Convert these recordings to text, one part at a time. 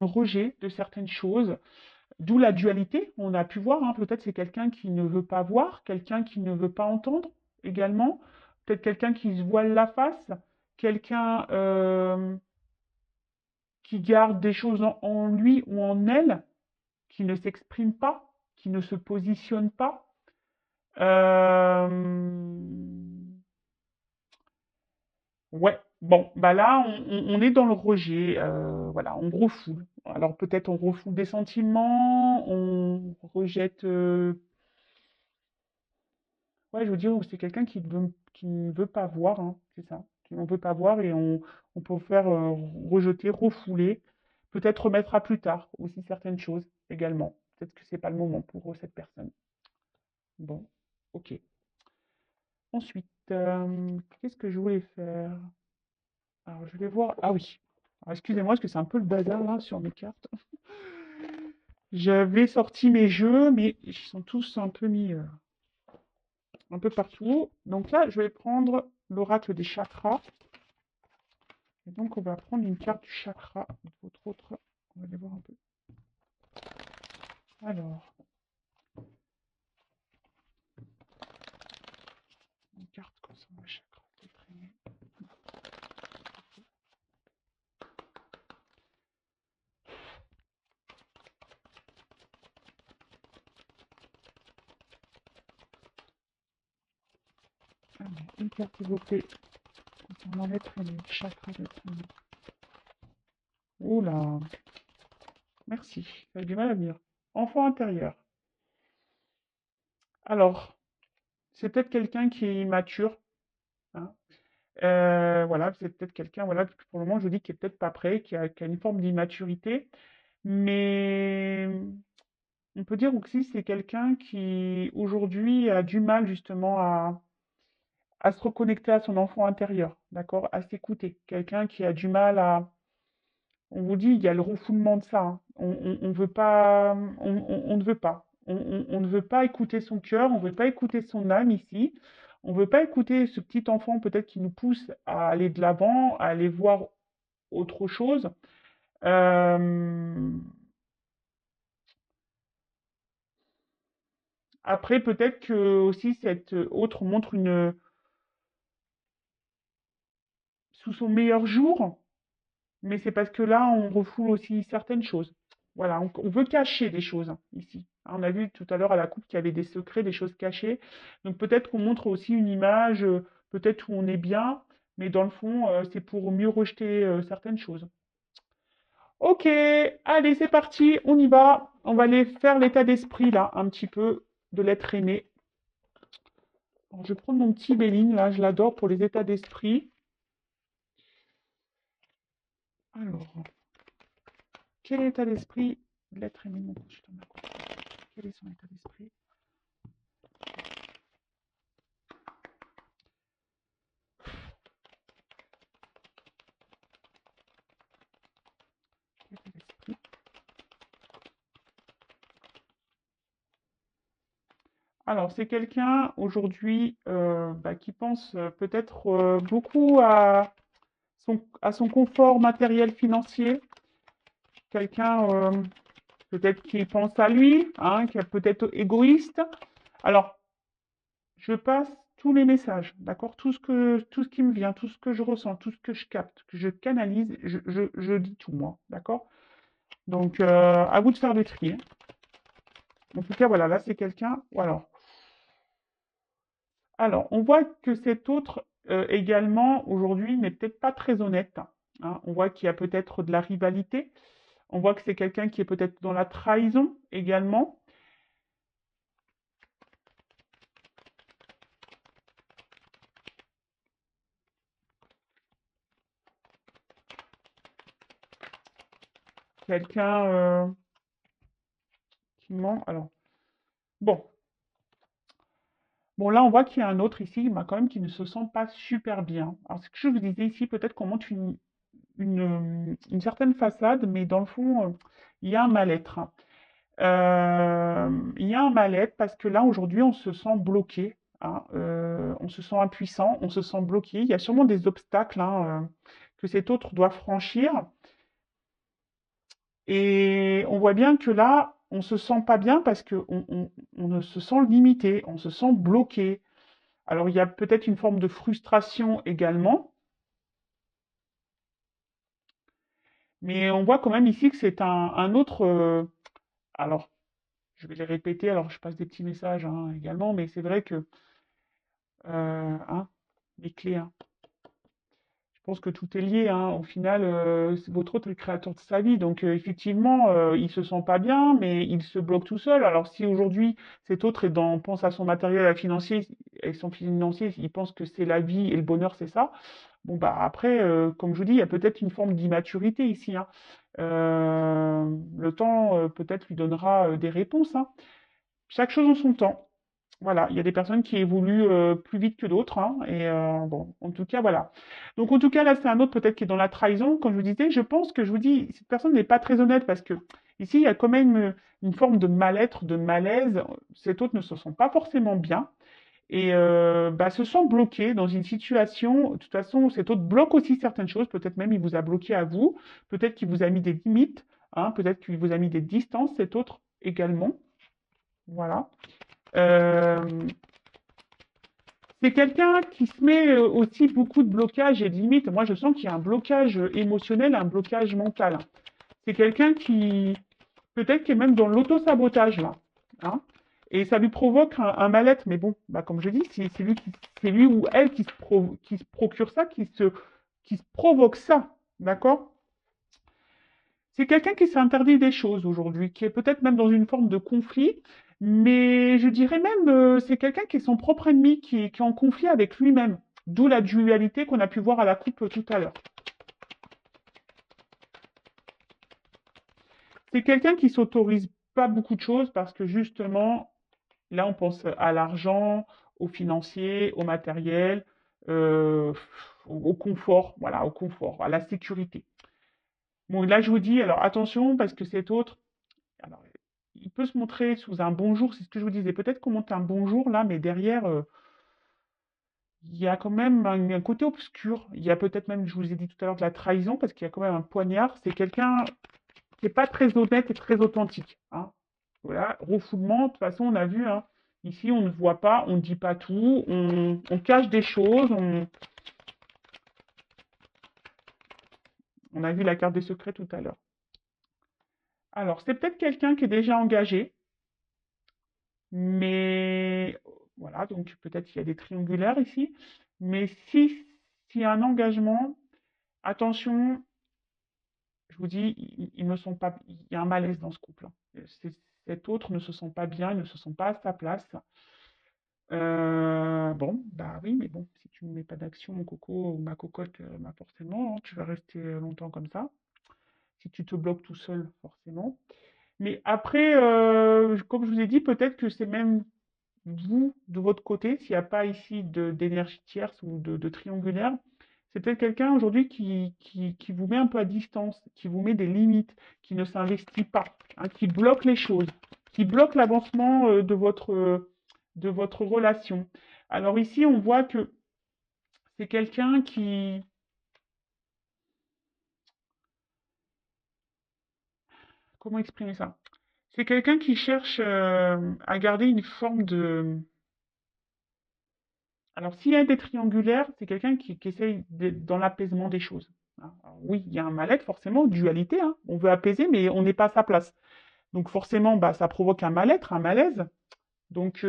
rejet de certaines choses, d'où la dualité. On a pu voir, hein, peut-être c'est quelqu'un qui ne veut pas voir, quelqu'un qui ne veut pas entendre également, peut-être quelqu'un qui se voile la face, quelqu'un qui garde des choses en lui ou en elle, qui ne s'exprime pas, qui ne se positionne pas. Euh, Ouais, bon, bah là, on est dans le rejet, voilà, on refoule. Alors peut-être on refoule des sentiments, on rejette, ouais, je veux dire, c'est quelqu'un qui ne veut pas voir, hein, c'est ça, qui ne veut pas voir et on peut faire rejeter, refouler, peut-être remettre à plus tard aussi certaines choses également. Peut-être que c'est pas le moment pour cette personne. Bon, ok. Ensuite, qu'est-ce que je voulais faire? Alors, je vais voir. Ah oui. Alors, excusez-moi, parce que c'est un peu le bazar là sur mes cartes. J'avais sorti mes jeux, mais ils sont tous un peu mis un peu partout. Donc là, je vais prendre l'oracle des chakras. Et donc, on va prendre une carte du chakra. Votre autre. On va aller voir un peu. Alors, une carte concernant le chakra. Alors, une carte évoquée concernant l'être aimé, le chakra de l'être aimé. Oula, merci. J'avais du mal à venir. Enfant intérieur. Alors, c'est peut-être quelqu'un qui est immature, hein. Voilà, c'est peut-être quelqu'un, voilà, pour le moment, je dis qui est peut-être pas prêt, qui a une forme d'immaturité, mais on peut dire aussi c'est quelqu'un qui aujourd'hui a du mal justement à se reconnecter à son enfant intérieur, d'accord, à s'écouter. Quelqu'un qui a du mal à, on vous dit, il y a le refoulement de ça, hein. On veut pas, on ne veut pas. On ne veut pas écouter son cœur, on ne veut pas écouter son âme ici. On ne veut pas écouter ce petit enfant peut-être qui nous pousse à aller de l'avant, à aller voir autre chose. Euh, Après, peut-être que aussi cette autre montre une sous son meilleur jour, mais c'est parce que là, on refoule aussi certaines choses. Voilà, on veut cacher des choses hein, ici. On a vu tout à l'heure à la coupe qu'il y avait des secrets, des choses cachées. Donc peut-être qu'on montre aussi une image, peut-être où on est bien, mais dans le fond, c'est pour mieux rejeter certaines choses. Ok, allez, c'est parti, on y va. On va aller faire l'état d'esprit là, un petit peu de l'être aimé. Alors, je vais prendre mon petit Béline là, je l'adore pour les états d'esprit. Alors, quel est l'état d'esprit de l'être aimé de mon consultant d'accord. Quel est son état d'esprit? État d'esprit. Alors, c'est quelqu'un aujourd'hui qui pense peut-être beaucoup à son confort matériel financier. Quelqu'un peut-être qui pense à lui, hein, qui est peut-être égoïste. Alors, je passe tous les messages, d'accord? Tout ce qui me vient, tout ce que je ressens, tout ce que je capte, que je canalise, je dis tout moi, d'accord? Donc, à vous de faire le tri, hein. En tout cas, voilà, là, c'est quelqu'un. Alors, on voit que cet autre également, aujourd'hui, n'est peut-être pas très honnête, hein. On voit qu'il y a peut-être de la rivalité. On voit que c'est quelqu'un qui est peut-être dans la trahison également. Quelqu'un qui ment. Alors, bon. Bon, là, on voit qu'il y a un autre ici, quand même, qui ne se sent pas super bien. Alors, ce que je vous disais ici, peut-être qu'on montre une certaine façade, mais dans le fond, il y a un mal-être, hein. Il y a un mal-être parce que là, aujourd'hui, on se sent bloqué, hein, on se sent impuissant, on se sent bloqué. Il y a sûrement des obstacles hein, que cet autre doit franchir. Et on voit bien que là, on se sent pas bien parce que on se sent limité, on se sent bloqué. Alors, il y a peut-être une forme de frustration également, mais on voit quand même ici que c'est un autre. Alors, je vais les répéter, alors je passe des petits messages hein, également, mais c'est vrai que hein, les clés, hein. Je pense que tout est lié, hein. Au final, c'est votre autre est le créateur de sa vie. Donc, effectivement, il se sent pas bien, mais il se bloque tout seul. Alors, si aujourd'hui, cet autre pense à son matériel à financier, et son financier, il pense que c'est la vie et le bonheur, c'est ça. Bon, bah, après, comme je vous dis, il y a peut-être une forme d'immaturité ici, hein. Le temps, peut-être, lui donnera des réponses, hein. Chaque chose en son temps. Voilà, il y a des personnes qui évoluent plus vite que d'autres, hein, et bon, en tout cas, voilà. Donc, en tout cas, là, c'est un autre peut-être qui est dans la trahison. Comme je vous disais, je pense que je vous dis, cette personne n'est pas très honnête parce que ici, il y a quand même une forme de mal-être, de malaise. Cet autre ne se sent pas forcément bien et bah, se sent bloqué dans une situation. De toute façon, cet autre bloque aussi certaines choses. Peut-être même il vous a bloqué à vous. Peut-être qu'il vous a mis des limites, hein, peut-être qu'il vous a mis des distances, cet autre également. Voilà. Euh, c'est quelqu'un qui se met aussi beaucoup de blocages et de limites. Moi, je sens qu'il y a un blocage émotionnel, un blocage mental. C'est quelqu'un qui, peut-être, qui est même dans l'auto-sabotage, là. Hein. Et ça lui provoque un mal-être. Mais bon, bah, comme je dis, c'est lui ou elle qui se procure ça, qui se provoque ça. D'accord? C'est quelqu'un qui s'interdit des choses aujourd'hui, qui est peut-être même dans une forme de conflit, mais je dirais même c'est quelqu'un qui est son propre ennemi, qui est en conflit avec lui-même. D'où la dualité qu'on a pu voir à la coupe tout à l'heure. C'est quelqu'un qui s'autorise pas beaucoup de choses parce que justement, là on pense à l'argent, au financier, au matériel, euh, au confort, voilà, au confort, à la sécurité. Bon, là je vous dis, alors attention parce que cet autre, alors, il peut se montrer sous un bonjour, c'est ce que je vous disais. Peut-être qu'on monte un bonjour là, mais derrière, il y a quand même un côté obscur. Il y a peut-être même, je vous ai dit tout à l'heure, de la trahison, parce qu'il y a quand même un poignard. C'est quelqu'un qui n'est pas très honnête et très authentique. Hein. Voilà, refoulement, de toute façon, on a vu, hein, ici, on ne voit pas, on ne dit pas tout, on cache des choses, on a vu la carte des secrets tout à l'heure. Alors, c'est peut-être quelqu'un qui est déjà engagé, mais voilà, donc peut-être qu'il y a des triangulaires ici. Mais s'il y a un engagement, attention, je vous dis, ils ne sont pas, il y a un malaise dans ce couple. Hein. Cet autre ne se sent pas bien, il ne se sent pas à sa place. Bon, bah oui, mais bon, si tu ne mets pas d'action, mon coco ou ma cocotte, bah forcément, hein, tu vas rester longtemps comme ça. Si tu te bloques tout seul, forcément. Mais après, comme je vous ai dit, peut-être que c'est même vous, de votre côté, s'il n'y a pas ici d'énergie tierce ou de triangulaire, c'est peut-être quelqu'un aujourd'hui qui vous met un peu à distance, qui vous met des limites, qui ne s'investit pas, hein, qui bloque les choses, qui bloque l'avancement de votre relation. Alors ici, on voit que c'est quelqu'un qui... Comment exprimer ça? C'est quelqu'un qui cherche à garder une forme de... Alors, s'il y a des triangulaires, c'est quelqu'un qui essaye d'être dans l'apaisement des choses. Hein. Alors, oui, il y a un mal-être, forcément, dualité. Hein. On veut apaiser, mais on n'est pas à sa place. Donc, forcément, bah, ça provoque un mal-être, un malaise. Donc,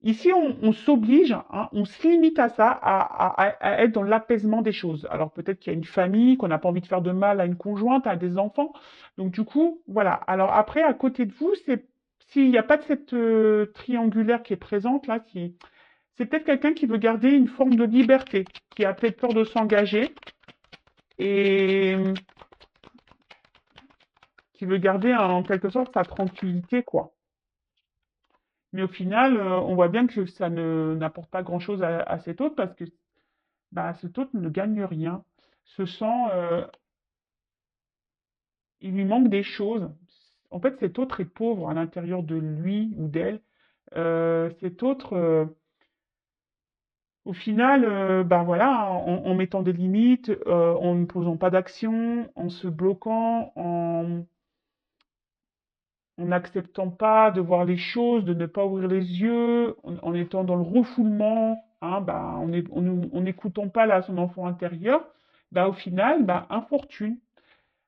ici, on s'oblige, hein, on se limite à ça, à être dans l'apaisement des choses. Alors, peut-être qu'il y a une famille, qu'on n'a pas envie de faire de mal à une conjointe, à des enfants. Donc, du coup, voilà. Alors, après, à côté de vous, s'il n'y a pas de cette triangulaire qui est présente, là, c'est peut-être quelqu'un qui veut garder une forme de liberté, qui a peut-être peur de s'engager et qui veut garder en quelque sorte sa tranquillité, quoi. Mais au final, on voit bien que ça n'apporte pas grand-chose à cet autre parce que bah, cet autre ne gagne rien, se sent, il lui manque des choses. En fait, cet autre est pauvre à l'intérieur de lui ou d'elle. Cet autre, Au final, ben voilà, en mettant des limites, en ne posant pas d'action, en se bloquant, en n'acceptant pas de voir les choses, de ne pas ouvrir les yeux, en étant dans le refoulement, hein, bah, en n'écoutant pas là son enfant intérieur, bah, au final, bah, infortune.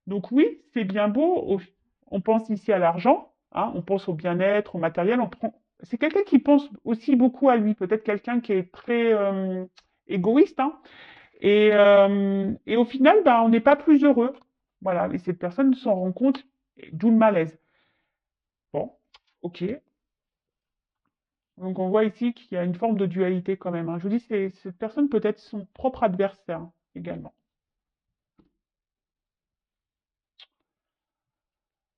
Donc oui, c'est bien beau, on pense ici à l'argent, hein, on pense au bien-être, au matériel, c'est quelqu'un qui pense aussi beaucoup à lui, peut-être quelqu'un qui est très égoïste, hein, et au final, bah, on n'est pas plus heureux. Voilà, et cette personne s'en rend compte, d'où le malaise. Bon, ok. Donc on voit ici qu'il y a une forme de dualité quand même, hein. Je vous dis, cette personne peut être son propre adversaire hein, également.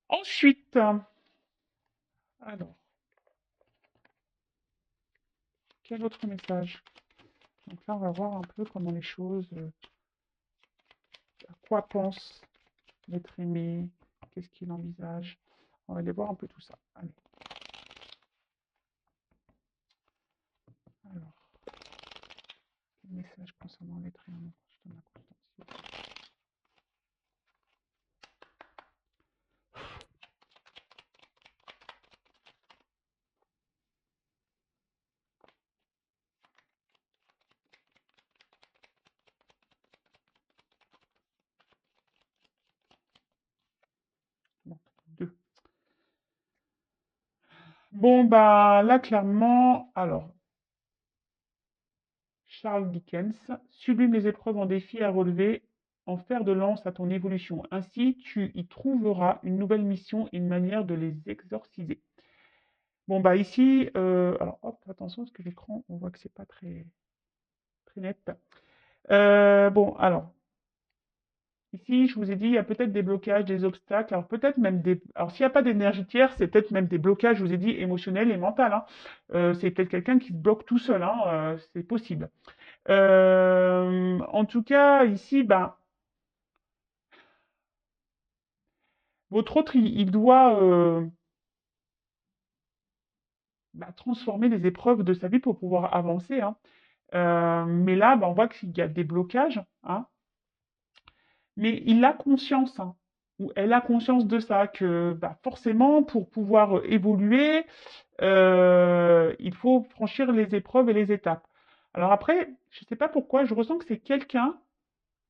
Ensuite, alors, quel autre message? Donc là, on va voir un peu comment les choses, à quoi pense l'être aimé, qu'est-ce qu'il envisage. On va aller voir un peu tout ça. Allez, alors, quel message concernant l'être aimé? Je donne la constante. Bon, deux. Bon, bah là, clairement, alors, Charles Dickens, sublime les épreuves en défis à relever, en fer de lance à ton évolution. Ainsi, tu y trouveras une nouvelle mission et une manière de les exorciser. Bon, bah ici, alors hop, attention, parce que l'écran, on voit que c'est pas très, très net. Bon, alors, ici, je vous ai dit, il y a peut-être des blocages, des obstacles, alors peut-être même des... Alors, s'il n'y a pas d'énergie tierce, c'est peut-être même des blocages, je vous ai dit, émotionnels et mentaux, hein. C'est peut-être quelqu'un qui se bloque tout seul, hein, c'est possible. En tout cas, ici, ben, votre autre, il doit bah, transformer les épreuves de sa vie pour pouvoir avancer, hein. Mais là, ben, on voit qu'il y a des blocages, hein. Mais il a conscience, hein, ou elle a conscience de ça, que bah, forcément, pour pouvoir évoluer, il faut franchir les épreuves et les étapes. Alors après, je ne sais pas pourquoi, je ressens que c'est quelqu'un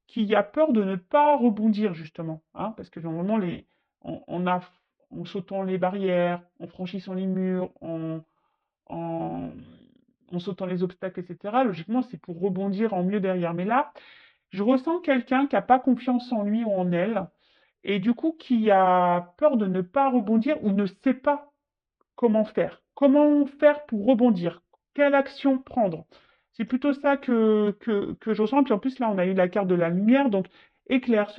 qui a peur de ne pas rebondir, justement, hein, parce que normalement, en sautant les barrières, en franchissant les murs, en, en sautant les obstacles, etc., logiquement, c'est pour rebondir en mieux derrière. Mais là, je ressens quelqu'un qui n'a pas confiance en lui ou en elle, et du coup qui a peur de ne pas rebondir ou ne sait pas comment faire. Comment faire pour rebondir? Quelle action prendre? C'est plutôt ça que je ressens. Puis en plus, là, on a eu la carte de la lumière, donc éclaire.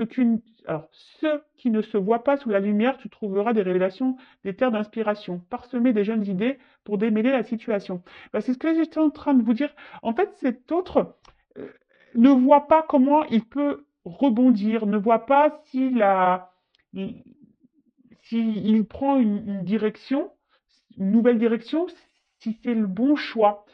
Alors, ceux qui ne se voient pas sous la lumière, tu trouveras des révélations, des terres d'inspiration, parsemer des jeunes idées pour démêler la situation. Ben, c'est ce que j'étais en train de vous dire. En fait, cet autre euh, ne voit pas comment il peut rebondir, ne voit pas s'il prend une direction, une nouvelle direction, si c'est le bon choix.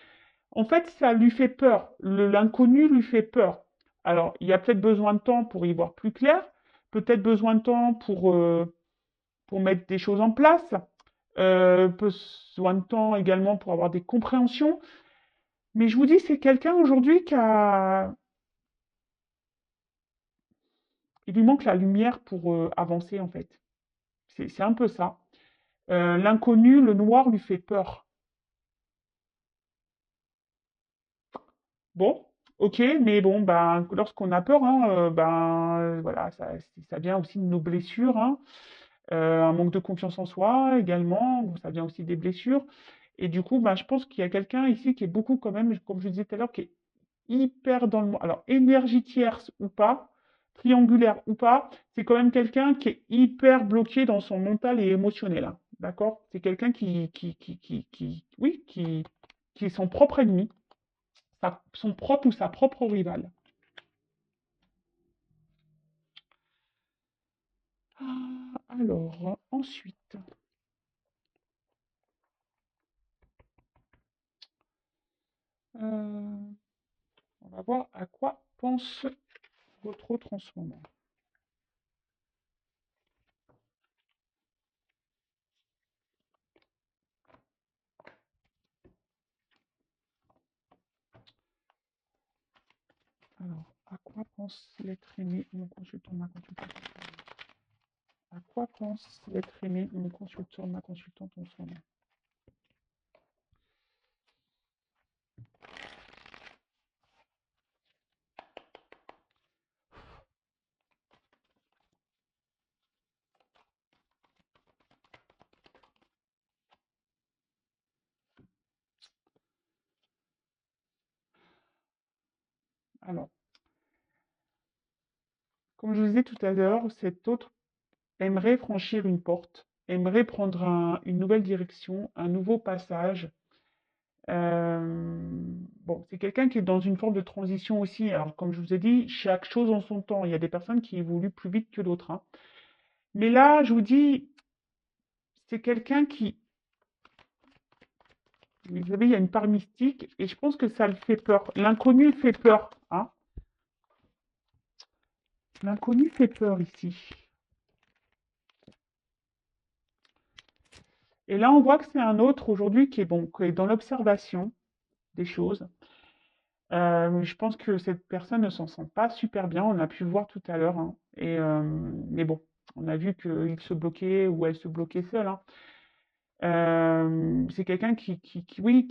En fait, ça lui fait peur. L'inconnu lui fait peur. Alors, il y a peut-être besoin de temps pour y voir plus clair, peut-être besoin de temps pour mettre des choses en place, besoin de temps également pour avoir des compréhensions. Mais je vous dis, c'est quelqu'un aujourd'hui il lui manque la lumière pour avancer, en fait. C'est un peu ça. L'inconnu, le noir lui fait peur. Bon, ok, mais bon, ben, lorsqu'on a peur, hein, voilà, ça vient aussi de nos blessures, hein. Un manque de confiance en soi également, bon, ça vient aussi des blessures. Et du coup, ben, je pense qu'il y a quelqu'un ici qui est beaucoup quand même, comme je disais tout à l'heure, qui est hyper dans le... Alors, énergie tierce ou pas, triangulaire ou pas, c'est quand même quelqu'un qui est hyper bloqué dans son mental et émotionnel, hein. D'accord? C'est quelqu'un oui, qui est son propre ennemi, son propre ou sa propre rivale. Ah, alors, ensuite, euh, On va voir à quoi pense votre autre en ce moment. Alors, à quoi pense l'être aimé, mon consultant, ma consultante? À quoi pense l'être aimé, mon consultant, ma consultante en ce moment? Alors, comme je vous disais tout à l'heure, cet autre aimerait franchir une porte, aimerait prendre une nouvelle direction, un nouveau passage. Bon, c'est quelqu'un qui est dans une forme de transition aussi. Alors, comme je vous ai dit, chaque chose en son temps. Il y a des personnes qui évoluent plus vite que d'autres, hein. Mais là, je vous dis, c'est quelqu'un qui, vous savez, il y a une part mystique et je pense que ça le fait peur. L'inconnu fait peur, hein. L'inconnu fait peur ici. Et là, on voit que c'est un autre aujourd'hui qui est bon, qui est dans l'observation des choses. Je pense que cette personne ne s'en sent pas super bien. On a pu le voir tout à l'heure, hein. Mais bon, on a vu qu'il se bloquait ou elle se bloquait seule, hein. C'est quelqu'un oui,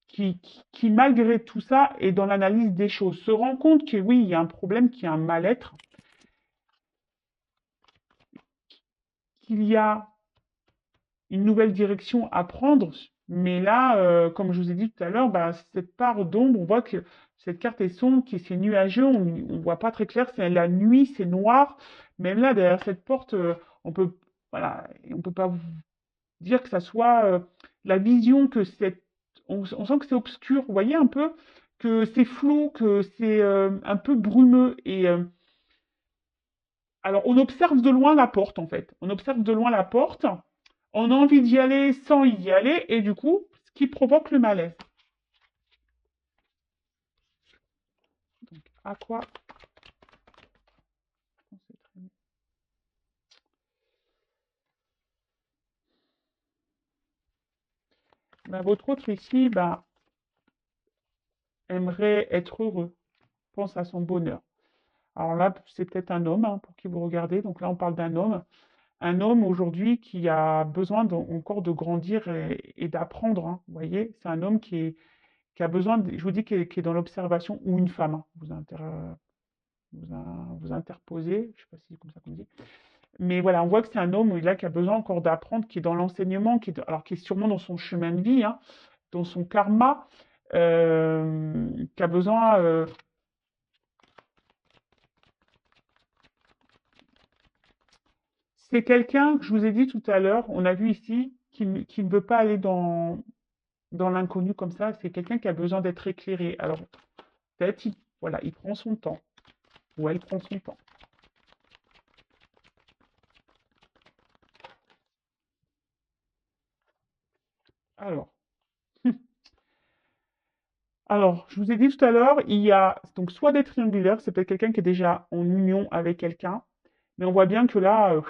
qui, malgré tout ça, est dans l'analyse des choses, se rend compte que oui, il y a un problème, qu'il y a un mal-être, qu'il y a une nouvelle direction à prendre. Mais là, comme je vous ai dit tout à l'heure, bah, cette part d'ombre, on voit que cette carte est sombre, qui c'est nuageux, on ne voit pas très clair, c'est la nuit, c'est noir. Même là, derrière cette porte, on peut, voilà, on peut pas dire que ça soit la vision que c'est. On sent que c'est obscur, vous voyez un peu, que c'est flou, que c'est un peu brumeux. Alors, on observe de loin la porte, en fait. On observe de loin la porte. On a envie d'y aller sans y aller, et du coup, ce qui provoque le malaise. Donc, à quoi ben, votre autre ici ben, aimerait être heureux, pense à son bonheur. Alors là, c'est peut-être un homme hein, pour qui vous regardez. Donc là, on parle d'un homme. Un homme aujourd'hui qui a besoin encore de grandir et d'apprendre, hein. Vous voyez, c'est un homme qui a besoin, je vous dis, qui est dans l'observation, ou une femme, hein. Vous interposez, je ne sais pas si c'est comme ça qu'on dit. Mais voilà, on voit que c'est un homme là, qui a besoin encore d'apprendre, qui est dans l'enseignement, alors qui est sûrement dans son chemin de vie, hein, dans son karma, qui a besoin. C'est quelqu'un que je vous ai dit tout à l'heure, on a vu ici, qui ne veut pas aller dans l'inconnu comme ça. C'est quelqu'un qui a besoin d'être éclairé. Alors, peut-être, voilà, il prend son temps, ou elle prend son temps. Alors. Alors, je vous ai dit tout à l'heure, il y a donc soit des triangulaires, c'est peut-être quelqu'un qui est déjà en union avec quelqu'un, mais on voit bien que là,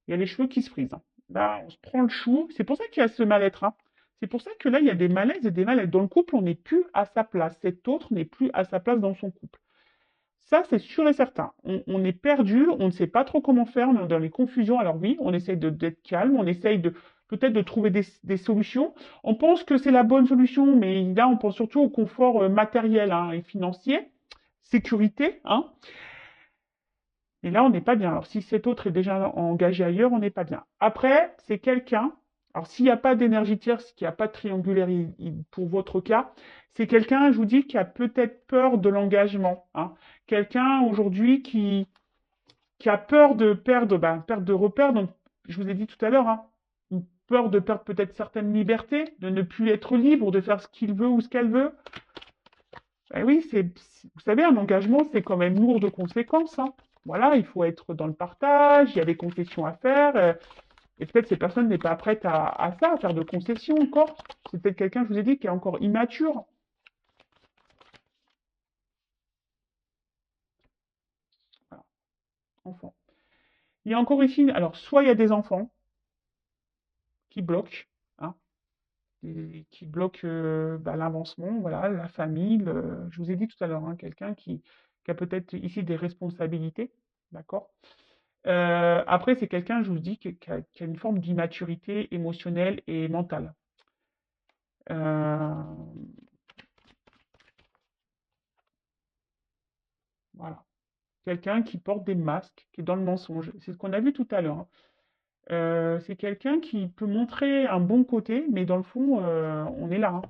il y a les cheveux qui se frisent, hein. Là, on se prend le chou. C'est pour ça qu'il y a ce mal-être, hein. C'est pour ça que là, il y a des malaises et des mal-être. Dans le couple, on n'est plus à sa place. Cet autre n'est plus à sa place dans son couple. Ça, c'est sûr et certain. On est perdu, on ne sait pas trop comment faire, on est dans les confusions. Alors oui, on essaye d'être calme, on essaye peut-être de trouver des solutions. On pense que c'est la bonne solution, mais là, on pense surtout au confort matériel hein, et financier, sécurité, hein. Et là, on n'est pas bien. Alors, si cet autre est déjà engagé ailleurs, on n'est pas bien. Après, c'est quelqu'un. Alors, s'il n'y a pas d'énergie tierce, s'il n'y a pas de triangulaire pour votre cas, c'est quelqu'un, je vous dis, qui a peut-être peur de l'engagement, hein. Quelqu'un aujourd'hui qui a peur de perdre de repères. Donc, je vous ai dit tout à l'heure, hein, une peur de perdre peut-être certaines libertés, de ne plus être libre, de faire ce qu'il veut ou ce qu'elle veut. Eh oui, vous savez, un engagement, c'est quand même lourd de conséquences, hein. Voilà, il faut être dans le partage, il y a des concessions à faire. Et peut-être cette personne n'est pas prête à ça, à faire de concessions encore. C'est peut-être quelqu'un, je vous ai dit, qui est encore immature. Voilà, enfant. Il y a encore ici, alors soit il y a des enfants qui bloquent, hein, et qui bloquent bah, l'avancement, voilà, la famille. Je vous ai dit tout à l'heure, hein, quelqu'un qui a peut-être ici des responsabilités, d'accord? Après, c'est quelqu'un, je vous dis, qui a une forme d'immaturité émotionnelle et mentale. Euh, voilà. Quelqu'un qui porte des masques, qui est dans le mensonge. C'est ce qu'on a vu tout à l'heure, hein. C'est quelqu'un qui peut montrer un bon côté, mais dans le fond, on est là, hein.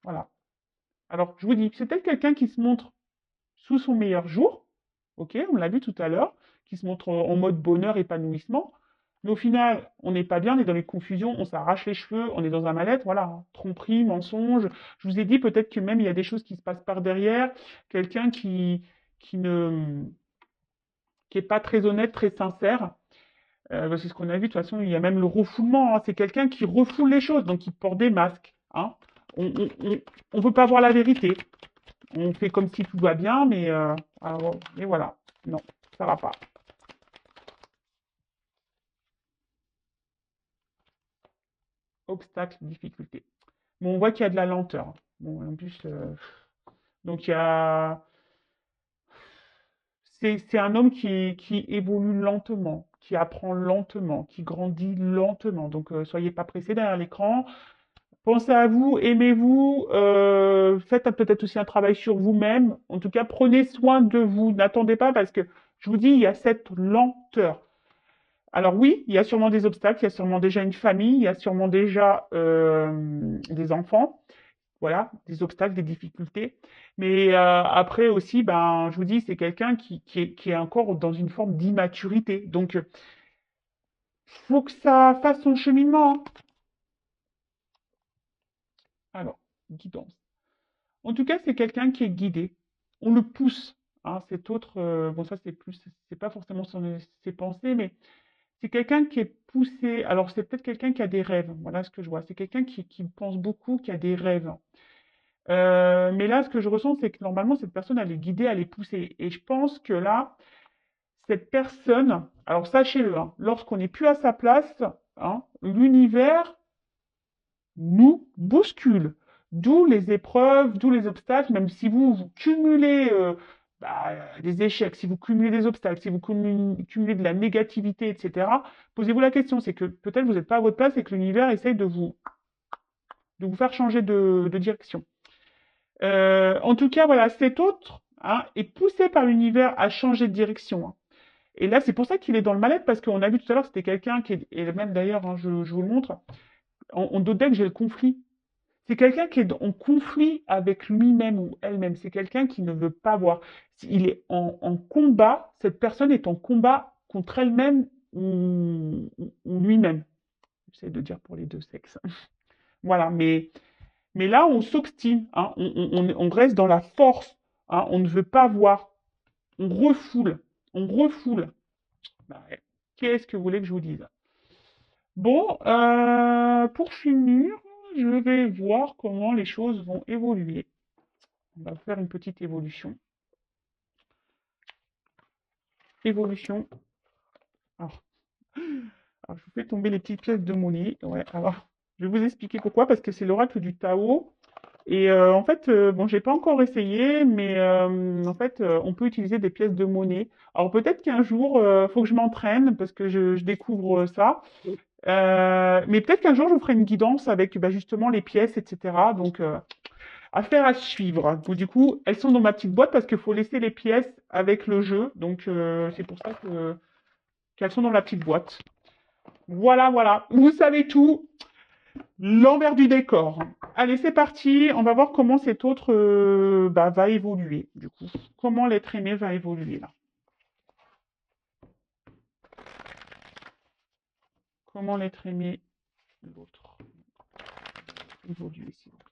Voilà. Alors, je vous dis, c'est peut-être quelqu'un qui se montre sous son meilleur jour, ok, on l'a vu tout à l'heure, qui se montre en mode bonheur, épanouissement, mais au final, on n'est pas bien, on est dans les confusions, on s'arrache les cheveux, on est dans un mal-être, voilà, hein. Tromperie, mensonge. Je vous ai dit peut-être que même il y a des choses qui se passent par derrière, quelqu'un qui ne qui est pas très honnête, très sincère. Bah, c'est ce qu'on a vu, de toute façon, il y a même le refoulement, hein. C'est quelqu'un qui refoule les choses, donc il porte des masques, hein. On veut pas voir la vérité. On fait comme si tout va bien, mais et voilà. Non, ça va pas. Obstacle, difficulté. Bon, on voit qu'il y a de la lenteur. Bon, en plus, donc il y a. C'est un homme qui évolue lentement, qui apprend lentement, qui grandit lentement. Donc, soyez pas pressés derrière l'écran. Pensez à vous, aimez-vous, faites peut-être aussi un travail sur vous-même. En tout cas, prenez soin de vous. N'attendez pas parce que je vous dis, il y a cette lenteur. Alors oui, il y a sûrement des obstacles, il y a sûrement déjà une famille, il y a sûrement déjà des enfants, voilà, des obstacles, des difficultés. Mais après aussi, ben, je vous dis, c'est quelqu'un qui est encore dans une forme d'immaturité. Donc, faut que ça fasse son cheminement, hein. Alors, guidance. En tout cas, c'est quelqu'un qui est guidé. On le pousse, hein. Cet autre, bon, ça c'est plus, c'est pas forcément ses pensées, mais c'est quelqu'un qui est poussé. Alors, c'est peut-être quelqu'un qui a des rêves. Voilà ce que je vois. C'est quelqu'un qui pense beaucoup, qui a des rêves. Mais là, ce que je ressens, c'est que normalement, cette personne, elle est guidée, elle est poussée. Et je pense que là, cette personne, alors sachez-le, hein, lorsqu'on n'est plus à sa place, hein, l'univers nous bouscule. D'où les épreuves, d'où les obstacles, même si vous cumulez bah, des échecs, si vous cumulez des obstacles, si vous cumulez de la négativité, etc., posez-vous la question, c'est que peut-être vous n'êtes pas à votre place et que l'univers essaye de vous faire changer de direction. En tout cas, voilà, cet autre, hein, est poussé par l'univers à changer de direction, hein. Et là, c'est pour ça qu'il est dans le mal-être, parce qu'on a vu tout à l'heure, c'était quelqu'un qui est, et même d'ailleurs, hein, je vous le montre, en dos deck, j'ai le conflit. C'est quelqu'un qui est en conflit avec lui-même ou elle-même. C'est quelqu'un qui ne veut pas voir. Il est en combat. Cette personne est en combat contre elle-même ou lui-même. J'essaie de dire pour les deux sexes. Voilà. Mais là, on s'obstine, hein. On reste dans la force, hein. On ne veut pas voir. On refoule. On refoule. Bah, ouais. Qu'est-ce que vous voulez que je vous dise? Bon, pour finir, je vais voir comment les choses vont évoluer. On va faire une petite évolution. Évolution. Alors, alors, je vous fais tomber les petites pièces de monnaie. Ouais, alors, je vais vous expliquer pourquoi. Parce que c'est l'oracle du Tao. Et en fait, bon, j'ai pas encore essayé, mais en fait, on peut utiliser des pièces de monnaie. Alors peut-être qu'un jour, faut que je m'entraîne parce que je découvre ça. Mais peut-être qu'un jour, je vous ferai une guidance avec bah, justement les pièces, etc. Donc, affaire à suivre. Donc, du coup, elles sont dans ma petite boîte parce qu'il faut laisser les pièces avec le jeu. Donc, c'est pour ça qu'elles sont dans la petite boîte. Voilà, voilà. Vous savez tout. L'envers du décor. Allez, c'est parti. On va voir comment cet autre bah, va évoluer. Du coup, comment l'être aimé va évoluer là. Comment l'être aimé, l'autre, évoluer, s'il vous plaît.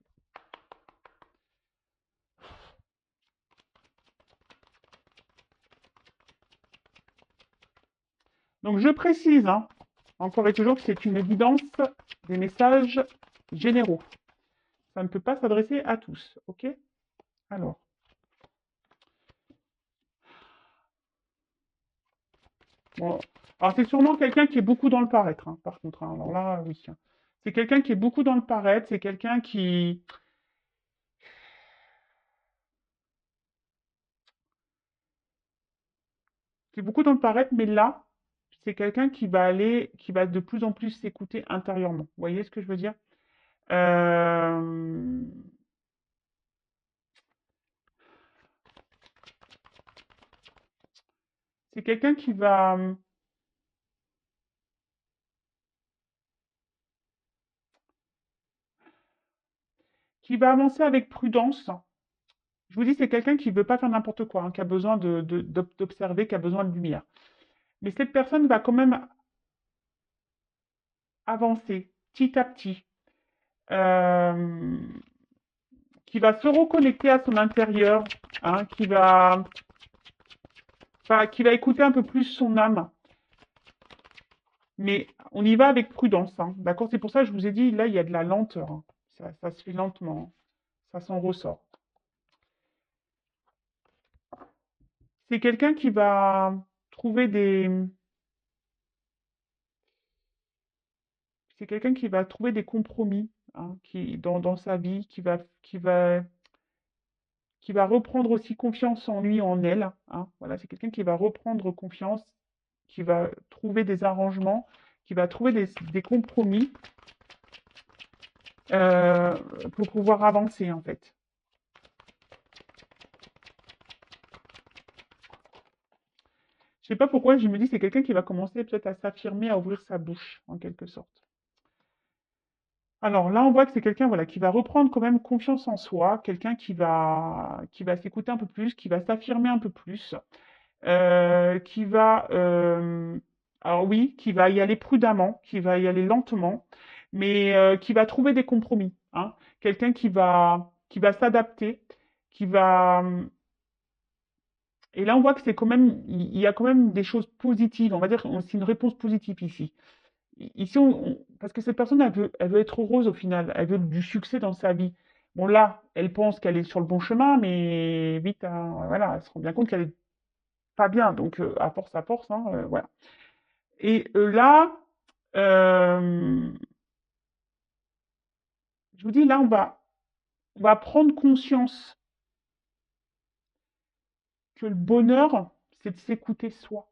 Donc, je précise, hein, Encore et toujours que c'est une évidence des messages généraux. Ça ne peut pas s'adresser à tous, ok? Alors, bon. Alors c'est sûrement quelqu'un qui est beaucoup dans le paraître, hein, par contre, hein. Alors là, oui. C'est quelqu'un qui est beaucoup dans le paraître, c'est quelqu'un qui est beaucoup dans le paraître, mais là, c'est quelqu'un qui va de plus en plus s'écouter intérieurement. Vous voyez ce que je veux dire? Euh, c'est quelqu'un qui va avancer avec prudence. Je vous dis, c'est quelqu'un qui ne veut pas faire n'importe quoi, hein, qui a besoin d'observer, qui a besoin de lumière. Mais cette personne va quand même avancer petit à petit, euh, qui va se reconnecter à son intérieur, hein, qui va écouter un peu plus son âme. Mais on y va avec prudence, hein, d'accord? C'est pour ça que je vous ai dit, là, il y a de la lenteur, hein. Ça se fait lentement, hein. Ça s'en ressort. C'est quelqu'un qui va trouver des... C'est quelqu'un qui va trouver des compromis, hein, dans sa vie, qui va reprendre aussi confiance en lui, en elle, hein. Voilà, c'est quelqu'un qui va reprendre confiance, qui va trouver des arrangements, qui va trouver des compromis euh, pour pouvoir avancer, en fait. Je sais pas pourquoi, je me dis c'est quelqu'un qui va commencer peut-être à s'affirmer, à ouvrir sa bouche, en quelque sorte. Alors là, on voit que c'est quelqu'un, voilà, qui va reprendre quand même confiance en soi, quelqu'un qui va s'écouter un peu plus, qui va s'affirmer un peu plus, qui va, alors oui, qui va y aller prudemment, qui va y aller lentement, mais qui va trouver des compromis, hein. Quelqu'un qui va s'adapter, qui va, et là on voit que c'est quand même, il y a quand même des choses positives. On va dire, c'est une réponse positive ici. Ici, parce que cette personne, elle veut être heureuse au final, elle veut du succès dans sa vie. Bon là, elle pense qu'elle est sur le bon chemin, mais vite, hein, voilà, elle se rend bien compte qu'elle est pas bien. Donc, à force, hein, voilà. Et là, euh, je vous dis, là, on va prendre conscience que le bonheur, c'est de s'écouter soi.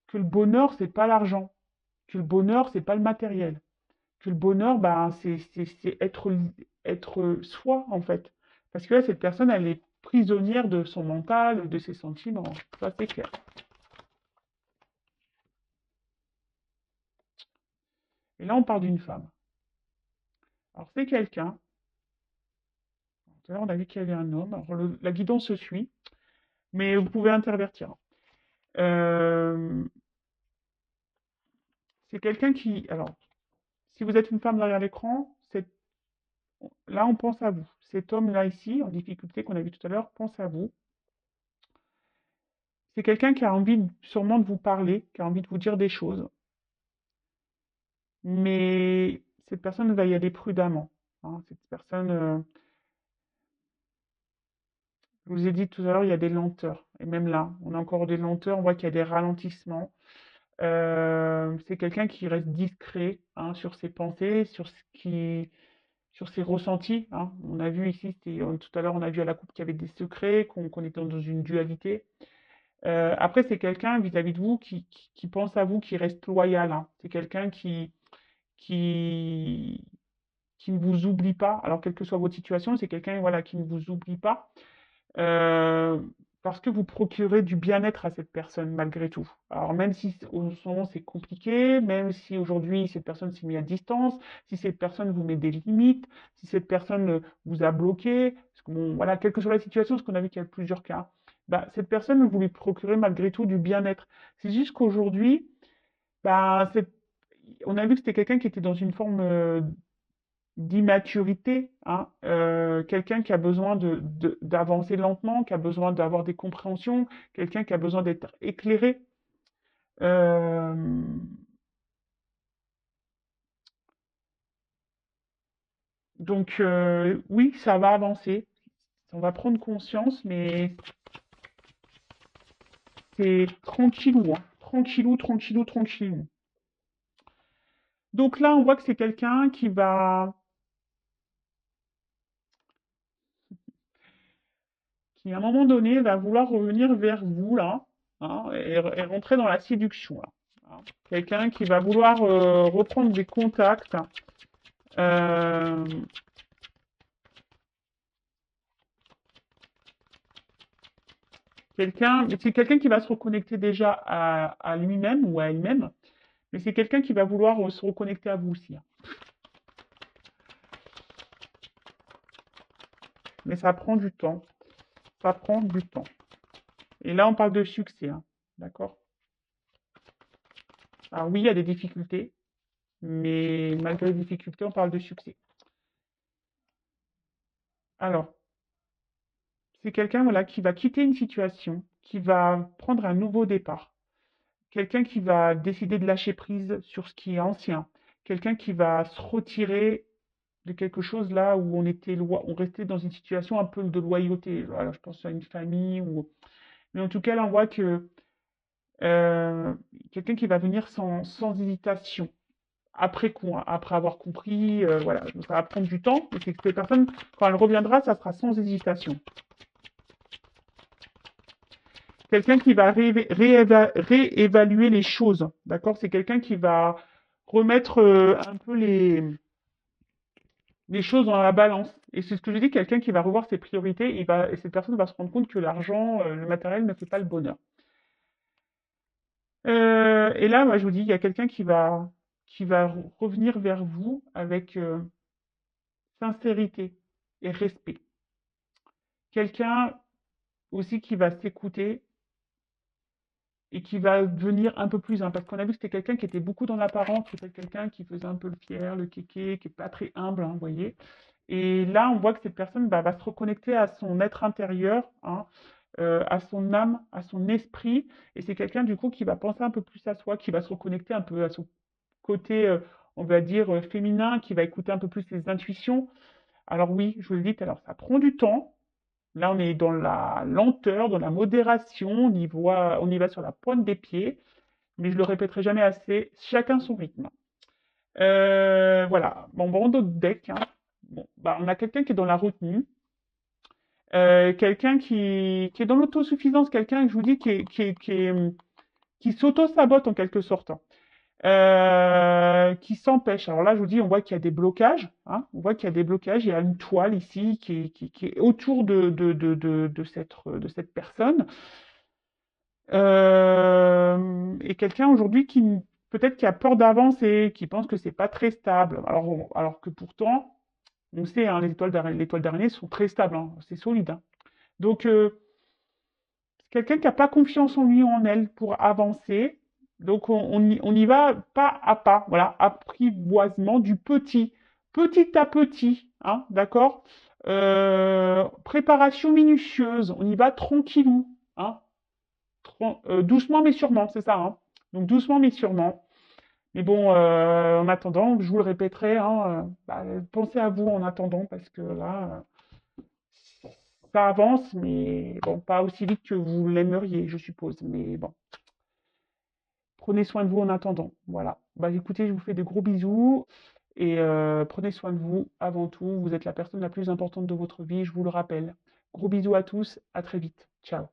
Que le bonheur, c'est pas l'argent. Que le bonheur, c'est pas le matériel. Que le bonheur, ben, c'est être soi, en fait. Parce que là, cette personne, elle est prisonnière de son mental, de ses sentiments. Ça, c'est clair. Et là, on parle d'une femme. Alors, c'est quelqu'un. Tout à l'heure, on a vu qu'il y avait un homme. Alors, la guidance se suit, mais vous pouvez intervertir. Euh, c'est quelqu'un qui. Alors, si vous êtes une femme derrière l'écran, là, on pense à vous. Cet homme-là, ici, en difficulté, qu'on a vu tout à l'heure, pense à vous. C'est quelqu'un qui a envie sûrement de vous parler, qui a envie de vous dire des choses. Mais cette personne va y aller prudemment, hein. Cette personne, je vous ai dit tout à l'heure, il y a des lenteurs. Et même là, on a encore des lenteurs, on voit qu'il y a des ralentissements. C'est quelqu'un qui reste discret, hein, sur ses pensées, sur ses ressentis, hein. On a vu ici, tout à l'heure, on a vu à la coupe qu'il y avait des secrets, qu'on était dans une dualité. Après, c'est quelqu'un vis-à-vis de vous qui pense à vous, qui reste loyal, hein. C'est quelqu'un qui, qui ne vous oublie pas. Alors, quelle que soit votre situation, c'est quelqu'un, voilà, qui ne vous oublie pas. euh, Parce que vous procurez du bien-être à cette personne malgré tout. Alors même si en ce moment c'est compliqué, même si aujourd'hui cette personne s'est mise à distance, si cette personne vous met des limites, si cette personne vous a bloqué, parce que bon, voilà, quelle que soit la situation, parce qu'on a vu qu'il y a plusieurs cas, bah, cette personne vous lui procurez malgré tout du bien-être. C'est juste qu'aujourd'hui, bah, on a vu que c'était quelqu'un qui était dans une forme d'immaturité, hein, quelqu'un qui a besoin d'avancer lentement, qui a besoin d'avoir des compréhensions, quelqu'un qui a besoin d'être éclairé. Euh, Donc, oui, ça va avancer. On va prendre conscience, mais c'est tranquillou, hein. Tranquillou, tranquillou, tranquillou. Donc là, on voit que c'est quelqu'un qui à un moment donné va vouloir revenir vers vous là, hein, et rentrer dans la séduction là, hein. Quelqu'un qui va vouloir reprendre des contacts. euh, c'est quelqu'un qui va se reconnecter déjà à lui-même ou à elle-même, mais c'est quelqu'un qui va vouloir se reconnecter à vous aussi, hein. Mais ça prend du temps. Ça prend du temps. Et là, on parle de succès, hein. D'accord? Alors oui, il y a des difficultés, mais malgré les difficultés, on parle de succès. Alors, c'est quelqu'un voilà, qui va quitter une situation, qui va prendre un nouveau départ, quelqu'un qui va décider de lâcher prise sur ce qui est ancien, quelqu'un qui va se retirer de quelque chose là où on restait dans une situation un peu de loyauté. Voilà, je pense à une famille ou... Mais en tout cas, là, on voit que euh, quelqu'un qui va venir sans hésitation, après coup, hein, après avoir compris, voilà, donc ça va prendre du temps, mais c'est que cette personne, quand elle reviendra, ça sera sans hésitation. Quelqu'un qui va réévaluer les choses, d'accord? C'est quelqu'un qui va remettre un peu les choses dans la balance. Et c'est ce que je dis, quelqu'un qui va revoir ses priorités, et cette personne va se rendre compte que l'argent, le matériel ne fait pas le bonheur. Et là, moi, je vous dis, il y a quelqu'un qui va revenir vers vous avec sincérité et respect. Quelqu'un aussi qui va s'écouter et qui va devenir un peu plus, hein, parce qu'on a vu que c'était quelqu'un qui était beaucoup dans l'apparence, c'était quelqu'un qui faisait un peu le fier, le kéké, qui est pas très humble, hein, vous voyez. Et là, on voit que cette personne va se reconnecter à son être intérieur, hein, à son âme, à son esprit, et c'est quelqu'un du coup qui va penser un peu plus à soi, qui va se reconnecter un peu à son côté, on va dire, féminin, qui va écouter un peu plus ses intuitions. Alors oui, je vous le dis, alors ça prend du temps. Là, on est dans la lenteur, dans la modération, on y va sur la pointe des pieds, mais je le répéterai jamais assez, chacun son rythme. Voilà, bon, bon, d'autres decks, hein. Bon, bah, on a quelqu'un qui est dans la retenue, quelqu'un qui est dans l'autosuffisance, quelqu'un, je vous dis, qui s'auto-sabote en quelque sorte, hein. Qui s'empêche. Alors là, je vous dis, on voit qu'il y a des blocages, hein. On voit qu'il y a des blocages. Il y a une toile ici qui est autour de cette personne. Et quelqu'un aujourd'hui peut-être qui a peur d'avancer, qui pense que c'est pas très stable. Alors que pourtant, on sait, hein, l'étoile d'araignée sont très stables, hein, c'est solide, hein. Donc, quelqu'un qui n'a pas confiance en lui ou en elle pour avancer. Donc, on y va pas à pas, voilà, apprivoisement du petit à petit, hein, d'accord? Préparation minutieuse, on y va tranquillou, hein, doucement mais sûrement, c'est ça, hein. Donc, doucement mais sûrement. Mais bon, en attendant, je vous le répéterai, hein, bah, pensez à vous en attendant, parce que là, ça avance, mais bon, pas aussi vite que vous l'aimeriez, je suppose. Mais bon, prenez soin de vous en attendant. Voilà. Bah écoutez, je vous fais de gros bisous et prenez soin de vous avant tout. Vous êtes la personne la plus importante de votre vie, je vous le rappelle. Gros bisous à tous, à très vite. Ciao.